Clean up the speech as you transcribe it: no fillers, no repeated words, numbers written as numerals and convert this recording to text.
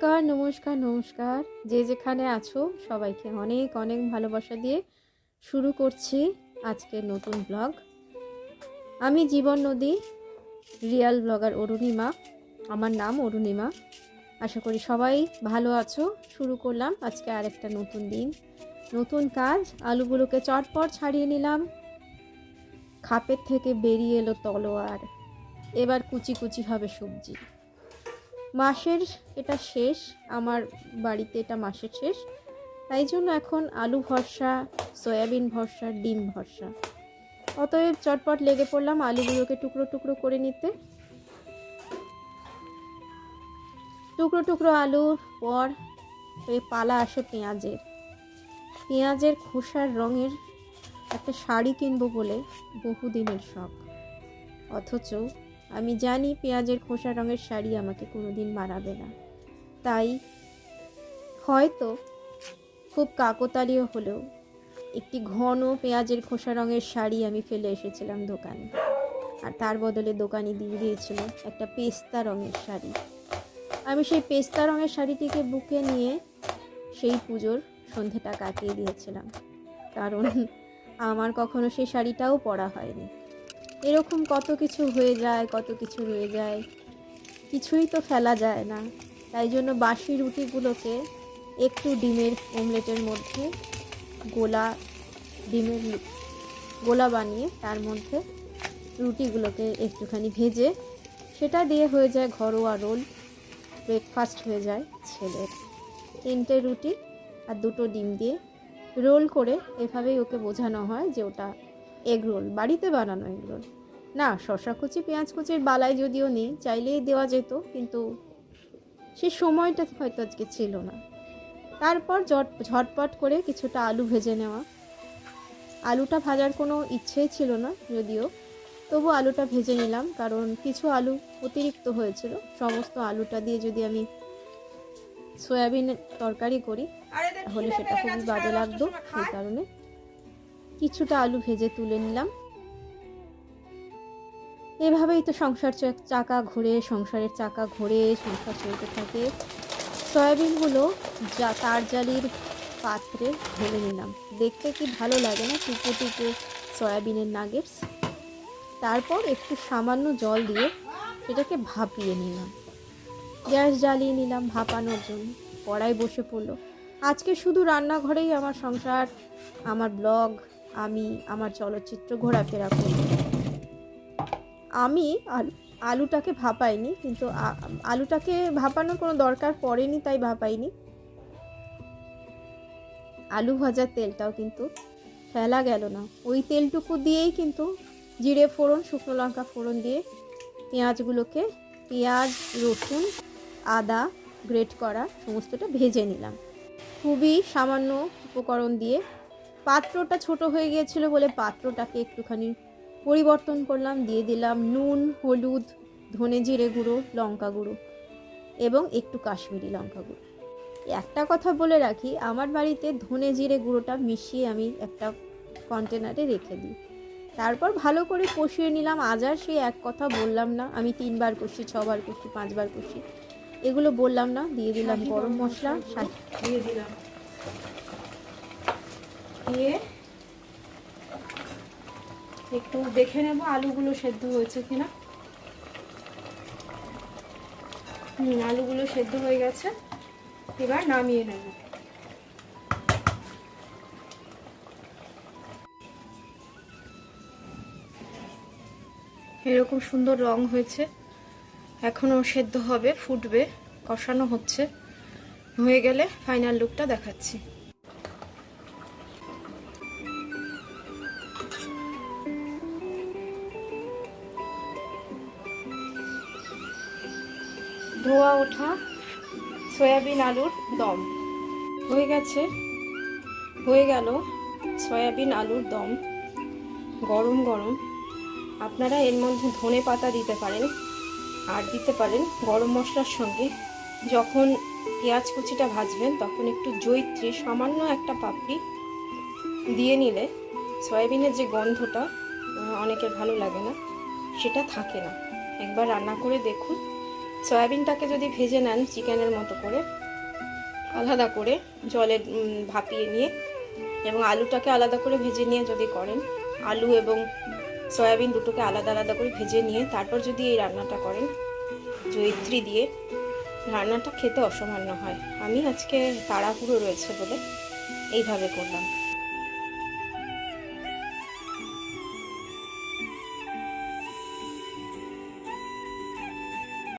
নমস্কার নমস্কার নমস্কার, যে যেখানে আছো সবাইকে অনেক অনেক ভালোবাসা দিয়ে শুরু করছি আজকের নতুন ব্লগ। আমি জীবন নদী, রিয়াল ব্লগার অরুণিমা। আমার নাম অরুণিমা। আশা করি সবাই ভালো আছো। শুরু করলাম আজকে আরেকটা নতুন দিন, নতুন কাজ। আলুগুলোকে চটপট ছাড়িয়ে নিলাম, খাপের থেকে বেরিয়ে এলো তলোয়ার। এবার কুচি কুচি হবে সবজি। মাসের এটা শেষ, আমার বাড়িতে এটা মাসের শেষ, তাই জন্য এখন আলু ভরসা, সয়াবিন ভরসা, ডিম ভরসা। অতএব চটপট লেগে পড়লাম আলুগুলোকে টুকরো টুকরো করে নিতে। টুকরো টুকরো আলুর পর পালা আসে পেঁয়াজের। পেঁয়াজের খোসার রঙের একটা শাড়ি কিনবো বলে বহুদিনের শখ, অথচ আমি জানি পেঁয়াজের খোসা রঙের শাড়ি আমাকে কোনোদিন মানাবে না। তাই হয়তো খুব কাকতালীয় হলেও একটি ঘন পেঁয়াজের খোসা রঙের শাড়ি আমি ফেলে এসেছিলাম দোকানে, আর তার বদলে দোকানি দিয়ে দিয়েছিল একটা পেস্তা রঙের শাড়ি। আমি সেই পেস্তা রঙের শাড়িটিকে বুকে নিয়ে সেই পুজোর সন্ধেটা কাটিয়ে দিয়েছিলাম, কারণ আমার কখনো সেই শাড়িটাও পরা হয়নি। এরকম কত কিছু হয়ে যায়, কত কিছু রয়ে যায়, কিছুই তো ফেলা যায় না। তাই জন্য বাসি রুটিগুলোকে একটু ডিমের অমলেটের মধ্যে ডিমের গোলা বানিয়ে তার মধ্যে রুটিগুলোকে একটুখানি ভেজে সেটা দিয়ে হয়ে যায় ঘরোয়া রোল। ব্রেকফাস্ট হয়ে যায় ছেলের। 3টে রুটি আর 2টো ডিম দিয়ে রোল করে এভাবেই ওকে বোঝানো হয় যে ওটা এগ রোল, বাড়িতে বানানো এগ রোল না। শসা কুচি পেঁয়াজ কুচির বালাই যদিও নেই, চাইলেই দেওয়া যেত, কিন্তু সে সময়টা হয়তো আজকে ছিল না। তারপর ঝটপট করে কিছুটা আলু ভেজে নেওয়া। আলুটা ভাজার কোনো ইচ্ছেই ছিল না যদিও, তবু আলুটা ভেজে নিলাম, কারণ কিছু আলু অতিরিক্ত হয়েছিল। সমস্ত আলুটা দিয়ে যদি আমি সয়াবিনের তরকারি করি তাহলে সেটা খুবই বাজে লাগতো, সেই কারণে কিছুটা আলু ভেজে তুলে নিলাম। এভাবেই তো সংসারের চাকা ঘোরে, সংসার চলতে থাকে। সয়াবিনগুলো তার জালির পাত্রে ঢেলে নিলাম। দেখতে কি ভালো লাগে না টুকরো টুকরো সয়াবিনের নাগেটস। তারপর একটু সামান্য জল দিয়ে সেটাকে ভাপিয়ে নিলাম। গ্যাস জ্বালিয়ে নিলাম ভাপানোর জন্য। কড়াই বসে পড়লো। আজকে শুধু রান্নাঘরেই আমার সংসার, আমার ব্লগ, আমি আমার চলচ্চিত্র ঘোরাফেরা করি। আমি আলুটাকে ভাপাইনি, কিন্তু আলুটাকে ভাপানোর কোনো দরকার পড়েনি, তাই ভাপাইনি। আলু ভাজার তেলটাও কিন্তু ফেলা গেল না। ওই তেলটুকু দিয়েই কিন্তু জিরে ফোড়ন, শুকনো লঙ্কা ফোড়ন দিয়ে পেঁয়াজগুলোকে, পেঁয়াজ, রসুন, আদা গ্রেট করা সমস্তটা ভেজে নিলাম খুবই সামান্য উপকরণ দিয়ে। পাত্রটা ছোট হয়ে গিয়েছিল বলে পাত্রটাকে একটুখানি পরিবর্তন করলাম। দিয়ে দিলাম নুন, হলুদ, ধনে জিরে গুঁড়ো, লঙ্কা গুঁড়ো এবং একটু কাশ্মীরি লঙ্কা গুঁড়ো। একটা কথা বলে রাখি, আমার বাড়িতে ধনে জিরে গুঁড়োটা মিশিয়ে আমি একটা কন্টেনারে রেখে দিই। তারপর ভালো করে কষিয়ে নিলাম। আজ আর সেই এক কথা বললাম না, আমি 3বার কষি, 6বার কষি, 5বার কষি, এগুলো বললাম না। দিয়ে দিলাম গরম মশলা, দিয়ে দিলাম, দিয়ে একটু দেখে নেব আলুগুলো সেদ্ধ হয়েছে কিনা। আলুগুলো সেদ্ধ হয়ে গেছে, এবার নামিয়ে নেব। এরকম সুন্দর রং হয়েছে, এখনও সেদ্ধ হবে, ফুটবে, কষানো হচ্ছে। হয়ে গেলে ফাইনাল লুকটা দেখাচ্ছি। ধোয়া ওঠা সয়াবিন আলুর দম হয়ে গেছে। হয়ে গেল সয়াবিন আলুর দম, গরম গরম। আপনারা এর মধ্যে ধনে পাতা দিতে পারেন, আর দিতে পারেন গরম মশলার সঙ্গে যখন পেঁয়াজ কুচিটা ভাজবেন তখন একটু জয়িত্রী, সামান্য একটা পাপড়ি দিয়ে নিলে সয়াবিনের যে গন্ধটা অনেকের ভালো লাগে না, সেটা থাকে না। একবার রান্না করে দেখুন, সয়াবিনটাকে যদি ভেজে নেন চিকেনের মতো করে, আলাদা করে জলে ভাপিয়ে নিয়ে, এবং আলুটাকে আলাদা করে ভেজে নিয়ে যদি করেন, আলু এবং সয়াবিন দুটোকে আলাদা আলাদা করে ভেজে নিয়ে তারপর যদি এই রান্নাটা করেন জয়িত্রী দিয়ে, রান্নাটা খেতে অসামান্য হয়। আমি আজকে তাড়াহুড়ো রয়েছে বলে এইভাবে করলাম।